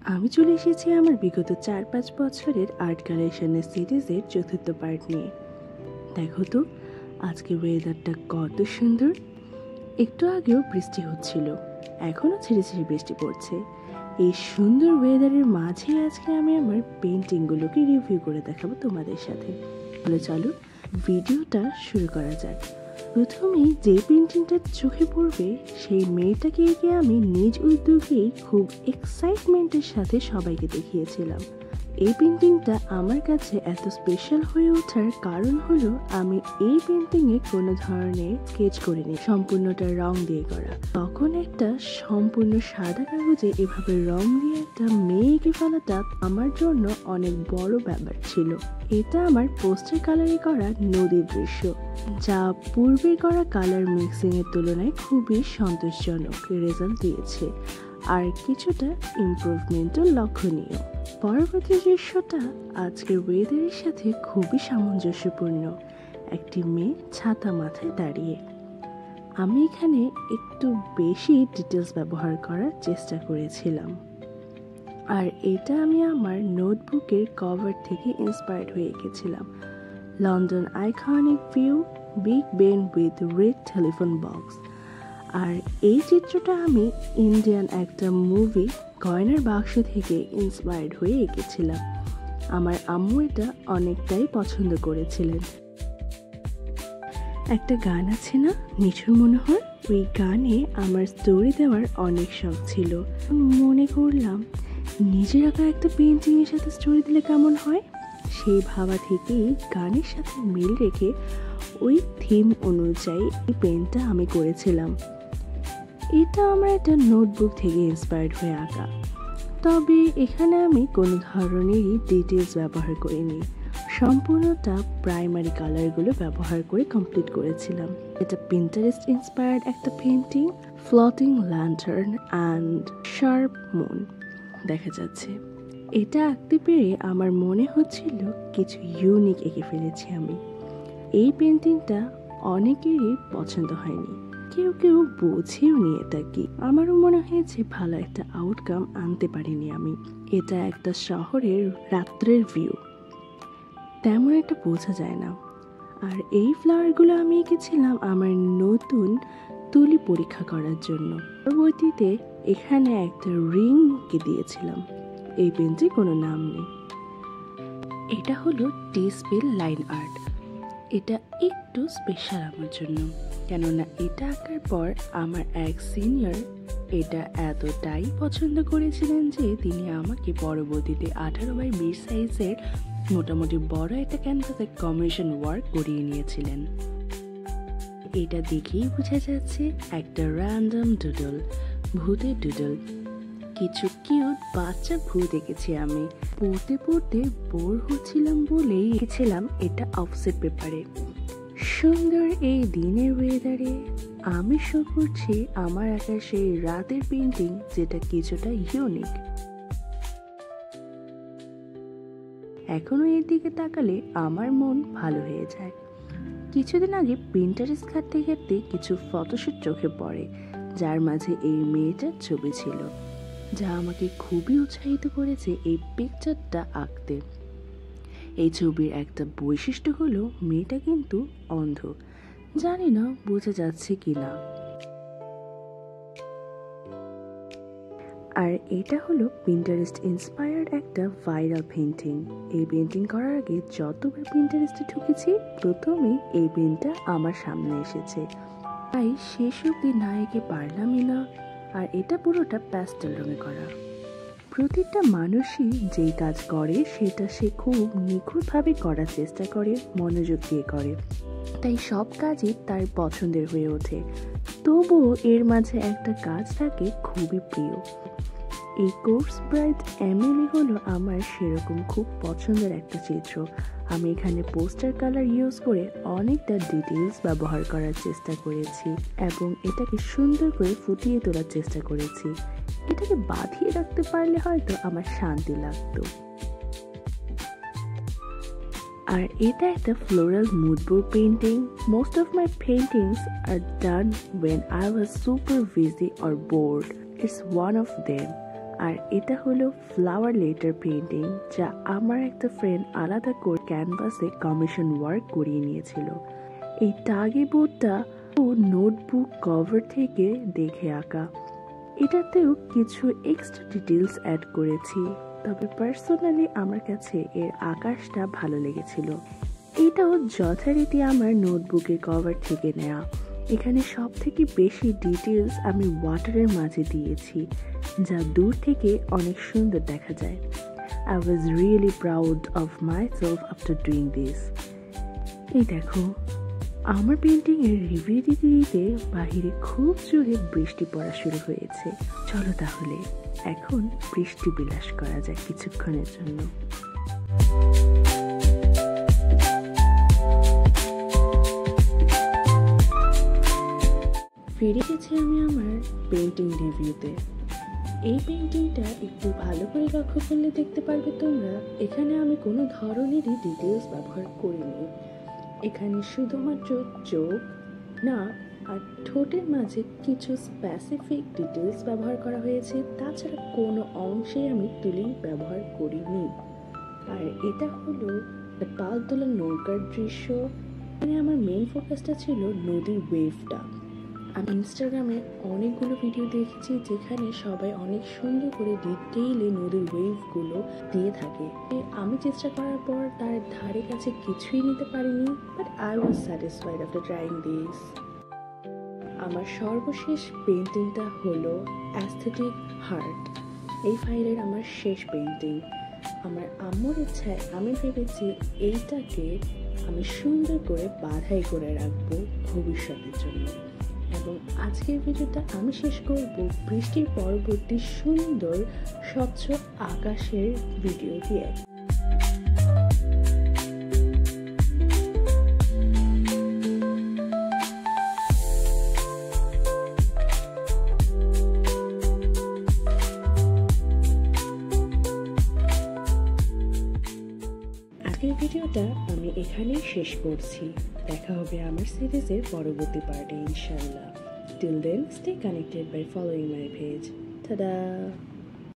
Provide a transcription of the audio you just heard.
আমি চলে এসেছি আমার বিগত ৪-৫ বছরের আর্ট কালেকশনের সিরিজের চতুর্থ পার্ট নিয়ে। দেখো তো আজকে ওয়েদারটা কত সুন্দর। একটু আগেও বৃষ্টি হচ্ছিল, এখনও ঝিরি ঝিরি বৃষ্টি পড়ছে। এই সুন্দর ওয়েদারের মাঝে আজকে আমি আমার পেন্টিংগুলোকে রিভিউ করে দেখাবো তোমাদের সাথে। চলো ভিডিওটা শুরু করা যাক। প্রথমেই যে পেন্টিংটা চোখে পড়বে সেই মেয়েটাকে এঁকে আমি নিজ উদ্যোগেই খুব এক্সাইটমেন্টের সাথে সবাইকে দেখিয়েছিলাম। এই পেন্টিংটা আমার কাছে এত স্পেশাল হয়ে ওঠার কারণ হলো আমি এই পেন্টিংয়ে কোনো ধরনের স্কেচ করিনি, সম্পূর্ণটা রং দিয়ে করা। তখন একটা সম্পূর্ণ সাদা কাগজে এভাবে রং দিয়ে একটা মেয়ে এঁকে ফেলাটা আমার জন্য অনেক বড় ব্যাপার ছিল। এটা আমার পোস্টার কালারে করা নদীর দৃশ্য, যা পূর্বে করা কালার মিক্সিং এর তুলনায় খুবই সন্তোষজনক রেজাল্ট দিয়েছে, আর কিছুটা ইমপ্রুভমেন্টও লক্ষণীয়। পরবর্তী দৃশ্যটা আজকের ওয়েদারের সাথে খুবই সামঞ্জস্যপূর্ণ। একটি মেয়ে ছাতা মাথায় দাঁড়িয়ে। আমি এখানে একটু বেশি ডিটেলস ব্যবহার করার চেষ্টা করেছিলাম, আর এটা আমি আমার নোটবুকের কভার থেকে ইন্সপায়ার্ড হয়ে এঁকেছিলাম। London iconic view, Big Ben with red telephone box. আর এই চিত্রটা আমি ইন্ডিয়ান একটা মুভি গয়নার বাক্স থেকে ইন্সপায়ার্ড হয়ে এঁকেছিলাম। আমার আম্মু এটা অনেকটাই পছন্দ করেছিলেন। একটা গান আছে না, নিঠুর মনোহর, ওই গানে আমার স্টোরি দেওয়ার অনেক শখ ছিল। মনে করলাম নিজের আঁকা একটা পেন্টিংয়ের সাথে স্টোরি দিলে কেমন হয়। সেই ভাবা থেকেই গানের সাথে মিল রেখে ওই থিম অনুযায়ী এই পেনটা আমি করেছিলাম। এটা আমার একটা নোটবুক থেকে ইন্সপায়ার্ড হয়ে আঁকা, তবে এখানে আমি কোনো ধরনেরই ডিটেলস ব্যবহার করিনি। সম্পূর্ণটা প্রাইমারি কালারগুলো ব্যবহার করে কমপ্লিট করেছিলাম। এটা পিন্টারেস্ট ইন্সপায়ার্ড একটা painting, floating lantern and sharp moon দেখা যাচ্ছে। এটা আঁকতে পেরে আমার মনে হচ্ছিল কিছু ইউনিক এঁকে ফেলেছি আমি। এই পেন্টিংটা অনেকেরই পছন্দ হয়নি, কেউ কেউ বোঝেও নি এটা কি। আমারও মনে হয়েছে ভালো একটা আউটকাম আনতে পারিনি আমি। এটা একটা শহরের রাত্রের ভিউ, তেমন একটা বোঝা যায় না। আর এই ফ্লাওয়ারগুলো আমি এঁকেছিলাম আমার নতুন তুলি পরীক্ষা করার জন্য। পরবর্তীতে এখানে একটা রিংকে দিয়েছিলাম। এই পেনটি কোনো নাম নেই। এটা হলো টি-স্পেল লাইন আর্ট। এটা একটু স্পেশাল আমার জন্য, কেননা এটা আঁকার পর আমার এক সিনিয়র এটা এতটাই পছন্দ করেছিলেন যে তিনি আমাকে পরবর্তীতে 18x20 সাইজের মোটামুটি বড় একটা ক্যানভাসে কমিশন ওয়ার্ক করিয়ে নিয়েছিলেন। এটা দেখেই বোঝা যাচ্ছে একটা র্যান্ডম ডুডল, ভূতের ডুডল। কিছু কিউট বাচ্চা ভূত এঁকেছি আমি। পড়তে পড়তে বোর হচ্ছিলাম বলেই এঁকেছিলাম এটা অফসেট পেপারে। সুন্দর এই দিনের ওয়েদারে আমি শো করছি আমার আঁকা সেই রাতের পেন্টিং, যেটা কিছুটা ইউনিক। এখনো এর দিকে তাকালে আমার মন ভালো হয়ে যায়। কিছুদিন আগে পিন্টারেস্ট ঘাঁটতে ঘাঁটতে কিছু ফটোশুট চোখে পড়ে, যার মাঝে এই মেয়েটার ছবি ছিল, যা আমাকে খুবই উৎসাহিত করেছে এই পিকচারটা আঁকতে। এই ছবির একটা বৈশিষ্ট্য হলো মেয়েটা কিন্তু অন্ধ, জানি না বোঝা যাচ্ছে কিনা। আর এটা হলো পিন্টারেস্ট ইন্সপায়ার্ড একটা ভাইরাল পেন্টিং। এই পেন্টিং করার আগে যতবার পিন্টারেস্টে ঢুকেছি প্রথমেই এই পেনটা আমার সামনে এসেছে, তাই শেষ অবধি না এঁকে পারলামই না। আর এটা পুরোটা প্যাস্টেল রঙে করা। প্রতিটা মানুষই যেই কাজ করে সেটা সে খুব নিখুঁতভাবে করার চেষ্টা করে, মনোযোগ দিয়ে করে, তাই সব কাজই তার পছন্দের হয়ে ওঠে। তবুও এর মাঝে একটা কাজ থাকে খুবই প্রিয়। এই কোর্স ব্রাইট এমিলি হলো আমার সেরকম খুব পছন্দের একটা চিত্র। আমি এখানে পোস্টার কালার ইউজ করে অনেকটা ডিটেলস ব্যবহার করার চেষ্টা করেছি এবং এটাকে সুন্দর করে ফুটিয়ে তোলার চেষ্টা করেছি। এটাকে বাঁধিয়ে রাখতে পারলে হয়তো আমার শান্তি লাগতো। আর এটা একটা floral moodboard painting. Most of my paintings are done when I was super busy or bored. It's one of them. আর এটা হলো ফ্লাওয়ার লেটার পেইন্টিং, যা আমার একটা ফ্রেন্ড আলাদা করে ক্যানভাসে কমিশন ওয়ার্ক করিয়ে নিয়েছিল। এই টাগি বোর্ডটা ও নোটবুক কভার থেকে দেখে আঁকা। এটাতেও কিছু এক্সট্রা ডিটেলস অ্যাড করেছি, তবে পার্সোনালি আমার কাছে এর আকাশটা ভালো লেগেছিল। এটাও যথারীতি আমার নোটবুকের কভার থেকে নেওয়া। এখানে সব থেকে বেশি ডিটেলস আমি ওয়াটারের মাঝে দিয়েছি, যা দূর থেকে অনেক সুন্দর দেখা যায়। I was really proud of myself after doing this. এই দেখো, আমার পেন্টিং এর রিভিউ দিতে দিতে বাহিরে খুব জোরে বৃষ্টি পড়া শুরু হয়েছে। চলো তাহলে এখন বৃষ্টি বিলাস করা যায় কিছুক্ষণের জন্য। ফিরে গেছি আমি আমার পেন্টিং রিভিউতে। এই পেন্টিংটা একটু ভালো করে লক্ষ্য করলে দেখতে পারবে তোমরা, এখানে আমি কোনো ধরনেরই ডিটেলস ব্যবহার করিনি। এখানে শুধুমাত্র চোখ, নাক আর ঠোঁটের মাঝে কিছু স্পেসিফিক ডিটেলস ব্যবহার করা হয়েছে, তাছাড়া কোনো অংশে আমি তুলি ব্যবহার করিনি। আর এটা হলো পালতোলা নৌকার দৃশ্য। এখানে আমার মেইন ফোকাসটা ছিল নদীর ওয়েভটা। আমি ইনস্টাগ্রামে অনেকগুলো ভিডিও দেখেছি যেখানে সবাই অনেক সুন্দর করে ডিটেইলে নদীর ওয়েভগুলো দিয়ে থাকে। আমি চেষ্টা করার পর তার ধারে কাছে কিছুই নিতে পারিনি, but I was satisfied after trying this. আমার সর্বশেষ পেন্টিংটা হলো অ্যাস্থেটিক হার্ট। এই ফাইলের আমার শেষ পেন্টিং। আমার আম্মুর ইচ্ছায় আমি ভেবেছি এইটাকে আমি সুন্দর করে বাঁধাই করে রাখবো ভবিষ্যতের জন্য। এবং আজকের ভিডিওটা আমি শেষ করব বৃষ্টির পরবর্তী সুন্দর স্বচ্ছ আকাশের ভিডিও দিয়ে। আজকের ভিডিওটা আমি এখানেই শেষ করছি। দেখা হবে আমার সিরিজের পরবর্তী পার্টে ইনশাআল্লাহ। Till then, stay connected by following my page. Ta-da!